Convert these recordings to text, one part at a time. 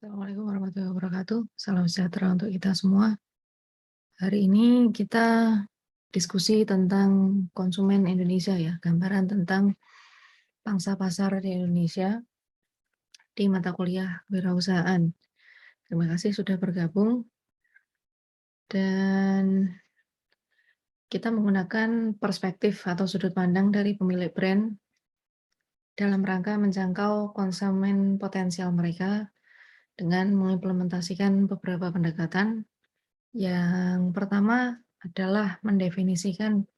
Assalamualaikum warahmatullahi wabarakatuh. Salam sejahtera untuk kita semua. Hari ini kita diskusi tentang konsumen Indonesia ya, gambaran tentang pangsa pasar di Indonesia di mata kuliah kewirausahaan. Terima kasih sudah bergabung dan kita menggunakan perspektif atau sudut pandang dari pemilik brand dalam rangka menjangkau konsumen potensial mereka dengan mengimplementasikan beberapa pendekatan. Yang pertama adalah mendefinisikan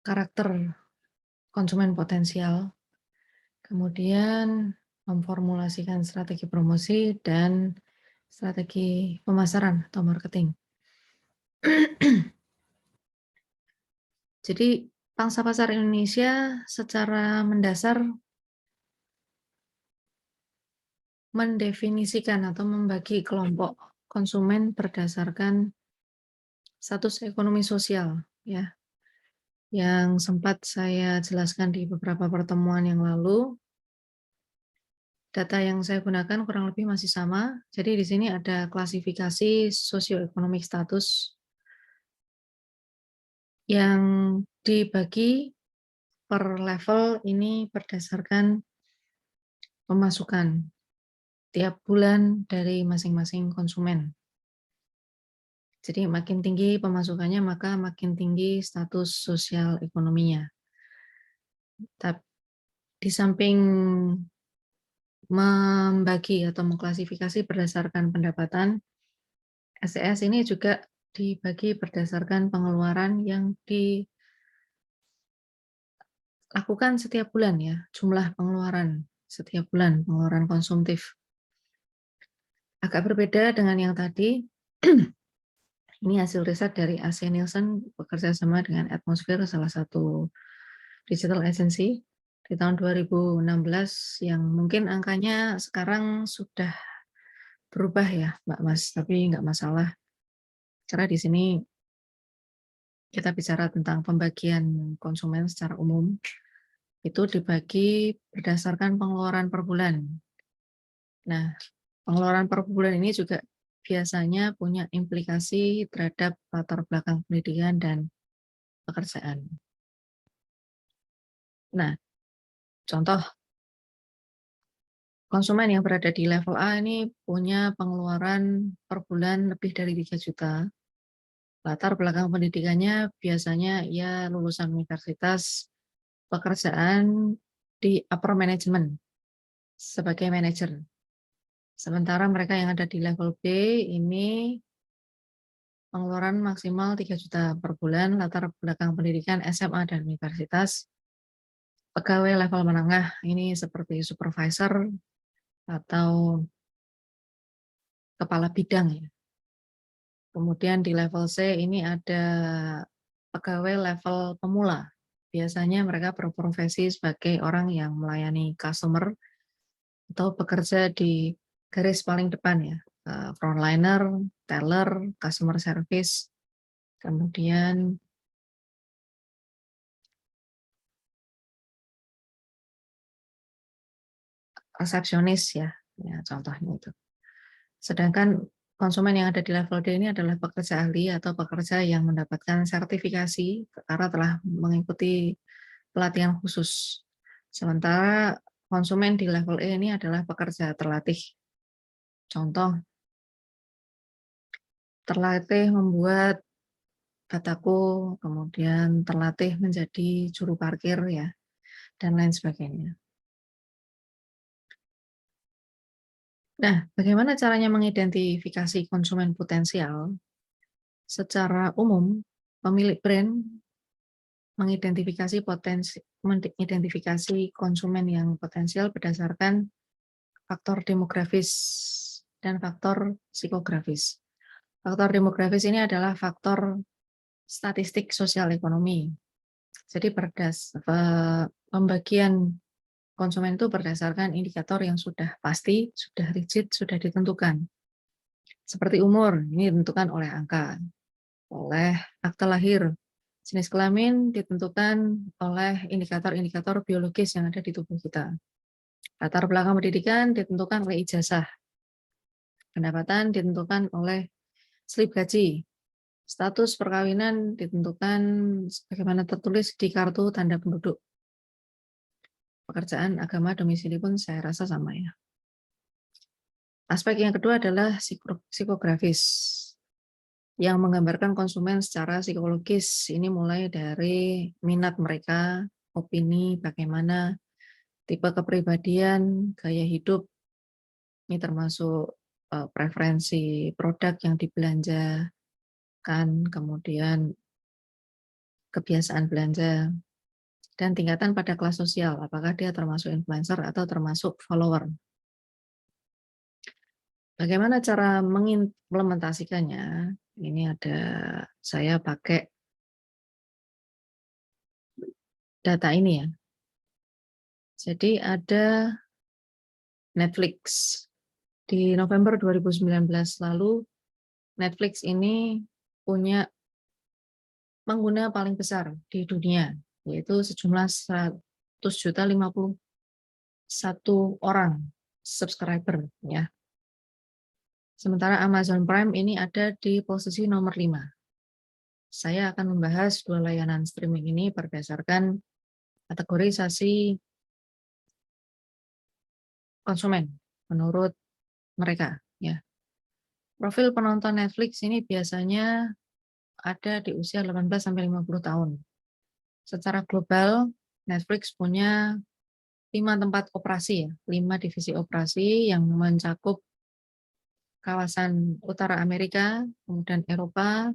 karakter konsumen potensial, kemudian memformulasikan strategi promosi dan strategi pemasaran atau marketing. Jadi pangsa pasar Indonesia secara mendasar mendefinisikan atau membagi kelompok konsumen berdasarkan status ekonomi sosial ya, yang sempat saya jelaskan di beberapa pertemuan yang lalu. Data yang saya gunakan kurang lebih masih sama. Jadi di sini ada klasifikasi sosioeconomic status yang dibagi per level ini berdasarkan pemasukan tiap bulan dari masing-masing konsumen. Jadi makin tinggi pemasukannya maka makin tinggi status sosial ekonominya. Di samping membagi atau mengklasifikasi berdasarkan pendapatan, SES ini juga dibagi berdasarkan pengeluaran yang dilakukan setiap bulan ya, jumlah pengeluaran setiap bulan, pengeluaran konsumtif. Agak berbeda dengan yang tadi, ini hasil riset dari AC Nielsen bekerja sama dengan Atmosphere, salah satu digital agency di tahun 2016 yang mungkin angkanya sekarang sudah berubah ya Mbak Mas, tapi nggak masalah. Karena di sini kita bicara tentang pembagian konsumen secara umum, itu dibagi berdasarkan pengeluaran per bulan. Nah, pengeluaran per bulan ini juga biasanya punya implikasi terhadap latar belakang pendidikan dan pekerjaan. Nah, contoh konsumen yang berada di level A ini punya pengeluaran per bulan lebih dari 3 juta. Latar belakang pendidikannya biasanya ya lulusan universitas, pekerjaan di upper management sebagai manajer. Sementara mereka yang ada di level B ini pengeluaran maksimal 3 juta per bulan, latar belakang pendidikan SMA dan universitas. Pegawai level menengah ini seperti supervisor atau kepala bidang ya. Kemudian di level C ini ada pegawai level pemula. Biasanya mereka berprofesi sebagai orang yang melayani customer atau bekerja di garis paling depan ya, frontliner, teller, customer service, kemudian resepsionis ya, ya contohnya itu. Sedangkan konsumen yang ada di level D ini adalah pekerja ahli atau pekerja yang mendapatkan sertifikasi karena telah mengikuti pelatihan khusus. Sementara konsumen di level E ini adalah pekerja terlatih. Contoh, terlatih membuat bataku, kemudian terlatih menjadi juru parkir ya, dan lain sebagainya. Nah, bagaimana caranya mengidentifikasi konsumen potensial? Secara umum, pemilik brand mengidentifikasi konsumen yang potensial berdasarkan faktor demografis dan faktor psikografis. Faktor demografis ini adalah faktor statistik sosial ekonomi. Jadi pembagian konsumen itu berdasarkan indikator yang sudah pasti, sudah rigid, sudah ditentukan. Seperti umur, ini ditentukan oleh angka, oleh akte lahir. Jenis kelamin ditentukan oleh indikator-indikator biologis yang ada di tubuh kita. Latar belakang pendidikan ditentukan oleh ijazah. Pendapatan ditentukan oleh slip gaji. Status perkawinan ditentukan sebagaimana tertulis di kartu tanda penduduk. Pekerjaan, agama, domisili pun saya rasa sama ya. Aspek yang kedua adalah psikografis yang menggambarkan konsumen secara psikologis. Ini mulai dari minat mereka, opini, bagaimana, tipe kepribadian, gaya hidup, ini termasuk preferensi produk yang dibelanjakan, kemudian kebiasaan belanja, dan tingkatan pada kelas sosial, apakah dia termasuk influencer atau termasuk follower. Bagaimana cara mengimplementasikannya? Ini ada, saya pakai data ini ya. Jadi ada Netflix. Di November 2019 lalu, Netflix ini punya pengguna paling besar di dunia, yaitu sejumlah 100.051 orang subscriber ya. Sementara Amazon Prime ini ada di posisi nomor 5. Saya akan membahas dua layanan streaming ini berdasarkan kategorisasi konsumen menurut mereka ya. Profil penonton Netflix ini biasanya ada di usia 18 sampai 50 tahun. Secara global, Netflix punya 5 tempat operasi ya, 5 divisi operasi yang mencakup kawasan utara Amerika, kemudian Eropa,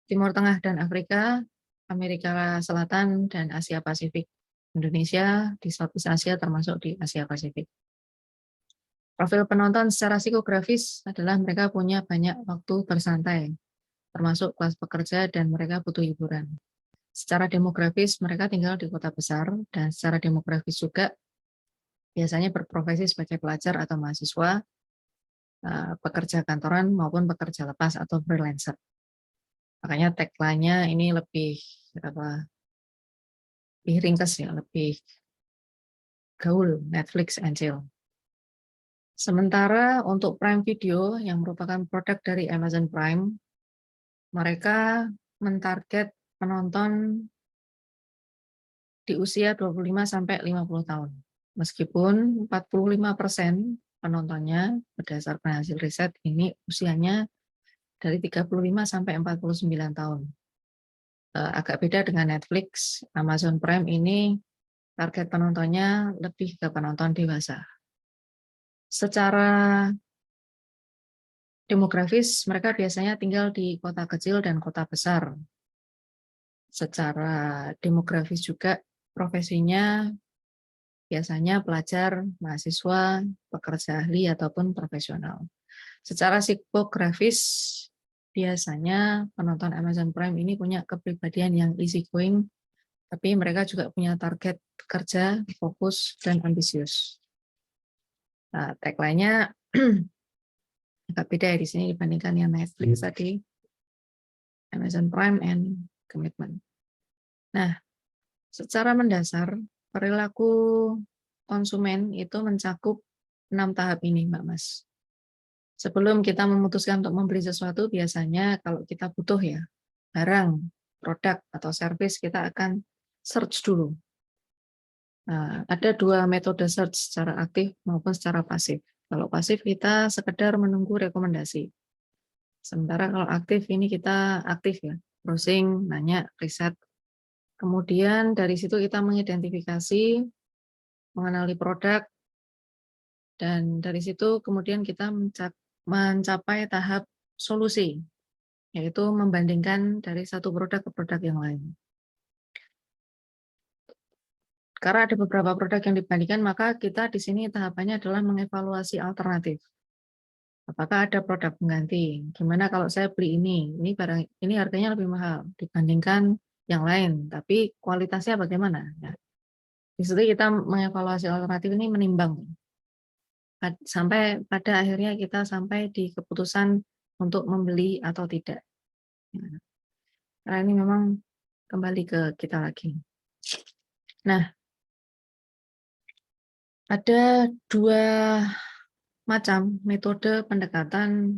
Timur Tengah dan Afrika, Amerika Selatan, dan Asia Pasifik. Indonesia di Southeast Asia termasuk di Asia Pasifik. Profil penonton secara psikografis adalah mereka punya banyak waktu bersantai, termasuk kelas pekerja dan mereka butuh hiburan. Secara demografis mereka tinggal di kota besar dan secara demografis juga biasanya berprofesi sebagai pelajar atau mahasiswa, pekerja kantoran maupun pekerja lepas atau freelancer. Makanya tagline-nya ini lebih ringkas ya, lebih gaul, Netflix and chill. Sementara untuk Prime Video yang merupakan produk dari Amazon Prime, mereka mentarget penonton di usia 25 sampai 50 tahun. Meskipun 45% penontonnya berdasarkan hasil riset ini usianya dari 35 sampai 49 tahun. Agak beda dengan Netflix, Amazon Prime ini target penontonnya lebih ke penonton dewasa. Secara demografis, mereka biasanya tinggal di kota kecil dan kota besar. Secara demografis juga profesinya biasanya pelajar, mahasiswa, pekerja ahli, ataupun profesional. Secara psikografis, biasanya penonton Amazon Prime ini punya kepribadian yang easy going, tapi mereka juga punya target kerja, fokus, dan ambisius. Nah, tagline-nya agak beda ya di sini dibandingkan yang Netflix tadi, Amazon Prime and Commitment. Nah, secara mendasar, perilaku konsumen itu mencakup 6 tahap ini, Mbak Mas. Sebelum kita memutuskan untuk membeli sesuatu, biasanya kalau kita butuh ya, barang, produk, atau service, kita akan search dulu. Nah, ada dua metode search, secara aktif maupun secara pasif. Kalau pasif kita sekedar menunggu rekomendasi. Sementara kalau aktif ini kita aktif ya, browsing, nanya, riset. Kemudian dari situ kita mengidentifikasi, mengenali produk, dan dari situ kemudian kita mencapai tahap solusi, yaitu membandingkan dari satu produk ke produk yang lain. Karena ada beberapa produk yang dibandingkan, maka kita di sini tahapannya adalah mengevaluasi alternatif. Apakah ada produk pengganti? Gimana kalau saya beli ini barang ini harganya lebih mahal dibandingkan yang lain, tapi kualitasnya bagaimana? Nah, di situ kita mengevaluasi alternatif ini menimbang sampai pada akhirnya kita sampai di keputusan untuk membeli atau tidak. Karena ini memang kembali ke kita lagi. Nah, ada dua macam metode pendekatan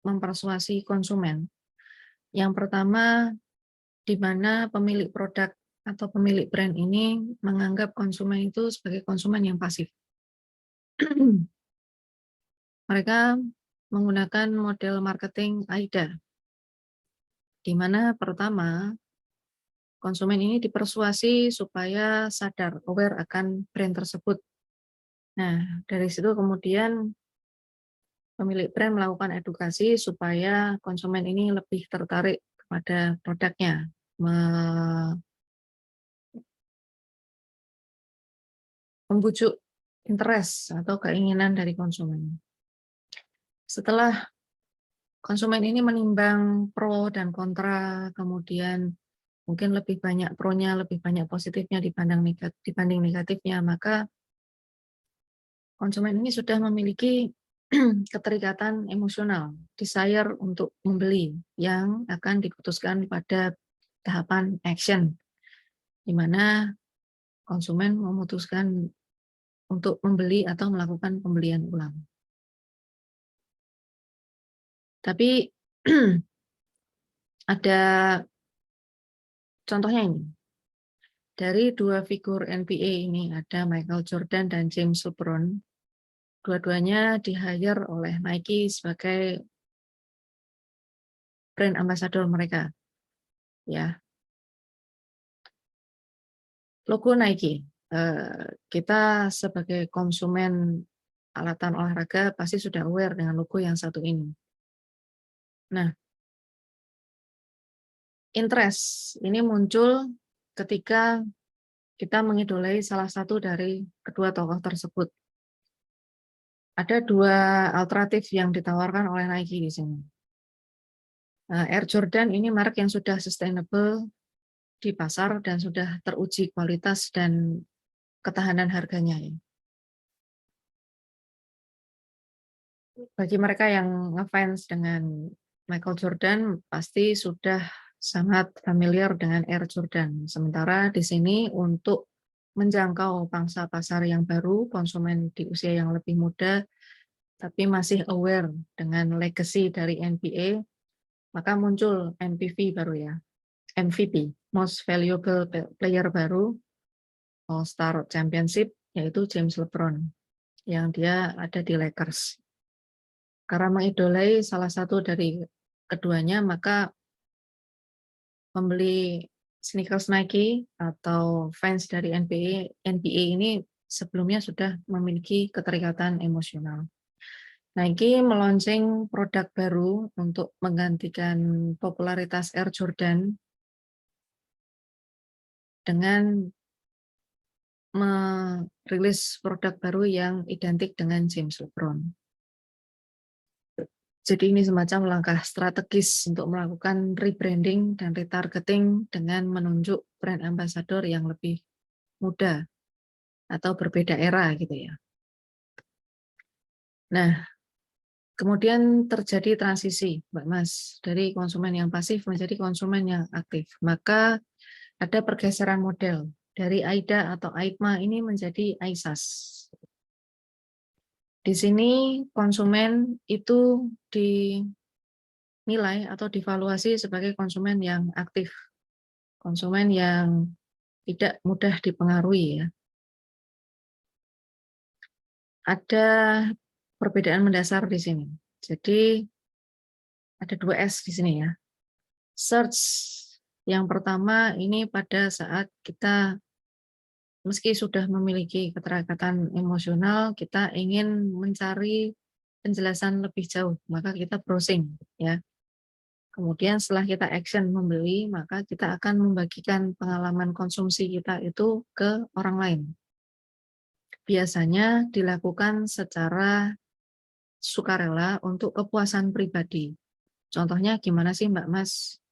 mempersuasi konsumen. Yang pertama, di mana pemilik produk atau pemilik brand ini menganggap konsumen itu sebagai konsumen yang pasif. Mereka menggunakan model marketing AIDA, di mana pertama, konsumen ini dipersuasi supaya sadar, aware akan brand tersebut. Nah, dari situ kemudian pemilik brand melakukan edukasi supaya konsumen ini lebih tertarik kepada produknya, membujuk interest atau keinginan dari konsumen. Setelah konsumen ini menimbang pro dan kontra, kemudian mungkin lebih banyak pro-nya, lebih banyak positifnya dibanding negatifnya, maka konsumen ini sudah memiliki keterikatan emosional, desire untuk membeli yang akan diputuskan pada tahapan action, di mana konsumen memutuskan untuk membeli atau melakukan pembelian ulang. Tapi ada contohnya ini. Dari dua figur NBA ini, ada Michael Jordan dan James LeBron. Dua-duanya di-hire oleh Nike sebagai brand ambassador mereka. Ya, logo Nike. Kita sebagai konsumen alatan olahraga pasti sudah aware dengan logo yang satu ini. Nah, interest ini muncul ketika kita mengidolai salah satu dari kedua tokoh tersebut. Ada dua alternatif yang ditawarkan oleh Nike di sini. Air Jordan ini merek yang sudah sustainable di pasar dan sudah teruji kualitas dan ketahanan harganya. Bagi mereka yang ngefans dengan Michael Jordan pasti sudah sangat familiar dengan Air Jordan. Sementara di sini untuk menjangkau pangsa pasar yang baru, konsumen di usia yang lebih muda, tapi masih aware dengan legacy dari NBA, maka muncul MVP baru ya, MVP, Most Valuable Player baru, All-Star Championship, yaitu James LeBron, yang dia ada di Lakers. Karena mengidolai salah satu dari keduanya, maka pembeli sneakers Nike atau fans dari NBA ini sebelumnya sudah memiliki keterikatan emosional. Nike meluncing produk baru untuk menggantikan popularitas Air Jordan dengan merilis produk baru yang identik dengan James LeBron. Jadi ini semacam langkah strategis untuk melakukan rebranding dan retargeting dengan menunjuk brand ambassador yang lebih muda atau berbeda era gitu ya. Nah, kemudian terjadi transisi, Mbak Mas, dari konsumen yang pasif menjadi konsumen yang aktif. Maka ada pergeseran model dari AIDA atau AIDMA ini menjadi AISAS. Di sini konsumen itu dinilai atau divaluasi sebagai konsumen yang aktif, konsumen yang tidak mudah dipengaruhi ya. Ada perbedaan mendasar di sini. Jadi ada 2S di sini ya. Search yang pertama ini pada saat kita meski sudah memiliki keterikatan emosional, kita ingin mencari penjelasan lebih jauh, maka kita browsing ya. Kemudian setelah kita action membeli, maka kita akan membagikan pengalaman konsumsi kita itu ke orang lain. Biasanya dilakukan secara sukarela untuk kepuasan pribadi. Contohnya gimana sih Mbak Mas?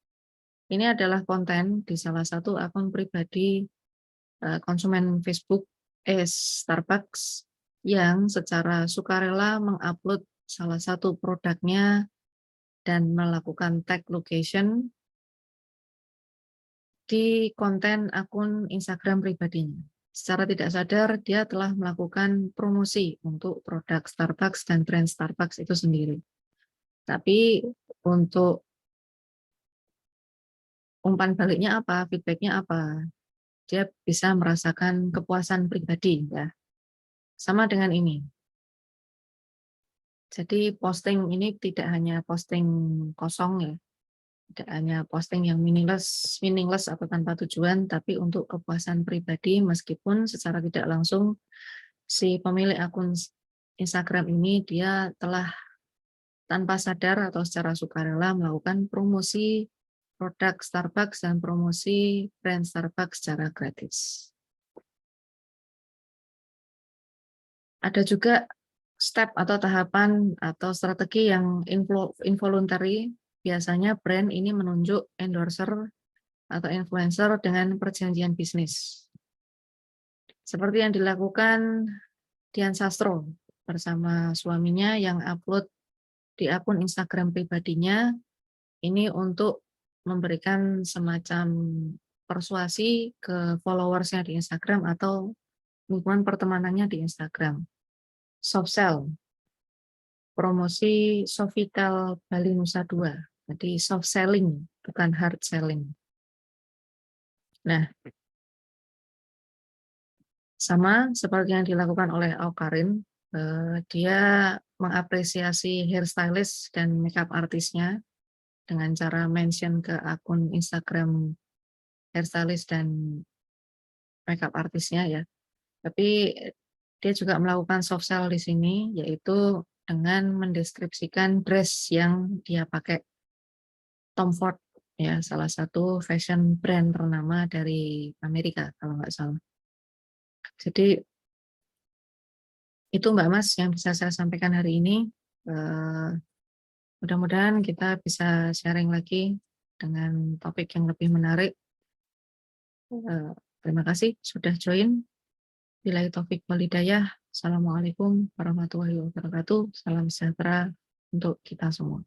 Ini adalah konten di salah satu akun pribadi konsumen Facebook Starbucks yang secara sukarela mengupload salah satu produknya dan melakukan tag location di konten akun Instagram pribadinya. secara tidak sadar dia telah melakukan promosi untuk produk Starbucks dan brand Starbucks itu sendiri. Tapi untuk umpan baliknya apa, feedback-nya apa, dia bisa merasakan kepuasan pribadi ya. Sama dengan ini. Jadi posting ini tidak hanya posting kosong ya, tidak hanya posting yang meaningless atau tanpa tujuan, tapi untuk kepuasan pribadi meskipun secara tidak langsung si pemilik akun Instagram ini dia telah tanpa sadar atau secara sukarela melakukan promosi produk Starbucks dan promosi brand Starbucks secara gratis. Ada juga step atau tahapan atau strategi yang involuntary. Biasanya brand ini menunjuk endorser atau influencer dengan perjanjian bisnis. Seperti yang dilakukan Dian Sastro bersama suaminya yang upload di akun Instagram pribadinya ini untuk memberikan semacam persuasi ke followersnya di Instagram atau lingkungan pertemanannya di Instagram. Soft sell, promosi Sofitel Bali Nusa Dua. Jadi soft selling, bukan hard selling. Nah, sama seperti yang dilakukan oleh Awkarin, dia mengapresiasi hairstylist dan makeup artisnya dengan cara mention ke akun Instagram hairstylist dan makeup artisnya ya. Tapi dia juga melakukan soft sell di sini, yaitu dengan mendeskripsikan dress yang dia pakai. Tom Ford ya, salah satu fashion brand ternama dari Amerika kalau nggak salah. Jadi itu Mbak Mas yang bisa saya sampaikan hari ini. Eh, Mudah-mudahan kita bisa sharing lagi dengan topik yang lebih menarik. Terima kasih sudah join. Billahi taufik wal hidayah. Assalamualaikum warahmatullahi wabarakatuh. Salam sejahtera untuk kita semua.